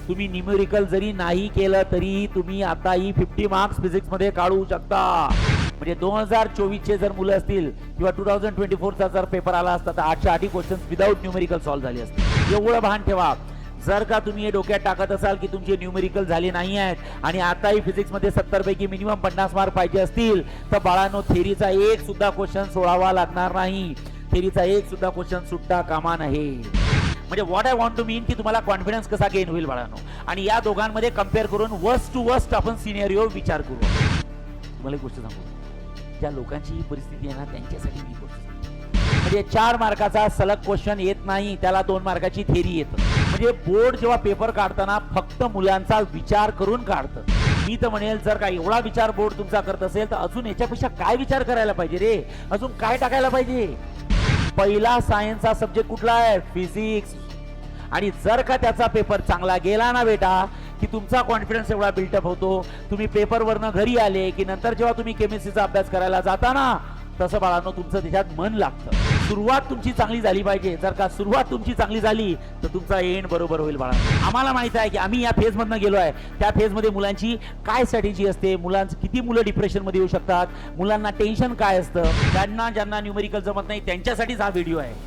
तुम्ही न्यूमेरिकल जरी नाही केलं तरी तुम्ही आताही 50 मार्क्स फिजिक्स मध्ये काढू शकता. म्हणजे 2024 चे जर मुलं असतील किंवा 2024 चा जर पेपर आला असता तर 880 क्वेश्चन्स विदाउट न्यूमेरिकल सॉल्व्ह झाले असते. एवढं भान ठेवा. जर का तुम्ही हे डोक्यात टाकत असाल की तुमचे न्यूमेरिकल झाले नाही आहेत आणि आताही फिजिक्स मध्ये 70 पैकी मिनिमम 50 मार्क पाहिजे असतील तर बाळांनो थेरीचा एक सुद्धा क्वेश्चन सोडावा लागणार नाही. थेरीचा एक सुद्धा क्वेश्चन सुटता कामा नये. म्हणजे व्हॉट आय वॉन्ट टू मीन की तुम्हाला कॉन्फिडन्स कसा गेन होईल बाळांनो. आणि या दोघांमध्ये कम्पेअर करून वर्स्ट टू वर्स्ट आपण सिनेरिओ विचार करू. मला एक गोष्ट सांगू, ज्या लोकांची ही परिस्थिती आहे ना त्यांच्यासाठी मी गोष्ट म्हणजे 4 मार्काचा सलग क्वेश्चन येत नाही, त्याला 2 मार्काची थेरी येतं. म्हणजे बोर्ड जेव्हा पेपर काढताना फक्त मुलांचा विचार करून काढतं. मी तर म्हणेल जर का एवढा विचार बोर्ड तुमचा करत असेल तर अजून याच्यापेक्षा काय विचार करायला पाहिजे रे, अजून काय टाकायला पाहिजे. पहिला सायन्सचा सब्जेक्ट कुठला आहे, फिजिक्स. आणि जर का त्याचा पेपर चांगला गेला ना बेटा की तुमचा कॉन्फिडन्स एवढा बिल्टअप होतो, तुम्ही पेपरवरनं घरी आले की नंतर जेव्हा तुम्ही केमिस्ट्रीचा अभ्यास करायला जाता ना तसं बाळांनो तुमचं त्याच्यात मन लागतं. सुरुवात तुमची चांगली झाली पाहिजे. जर का सुरुवात तुमची चांगली झाली तर तुमचा एंड बरोबर होईल बाळांनो. आम्हाला माहित आहे की आम्ही या फेज मधनं गेलो आहे. त्या फेज मध्ये मुलांची काय स्ट्रॅटेजी असते, मुलांचं किती मुलं डिप्रेशन मध्ये येऊ शकतात, मुलांना टेन्शन काय असतं, ज्यांना न्यूमेरिकल जमत नाही त्यांच्यासाठीच हा व्हिडिओ आहे.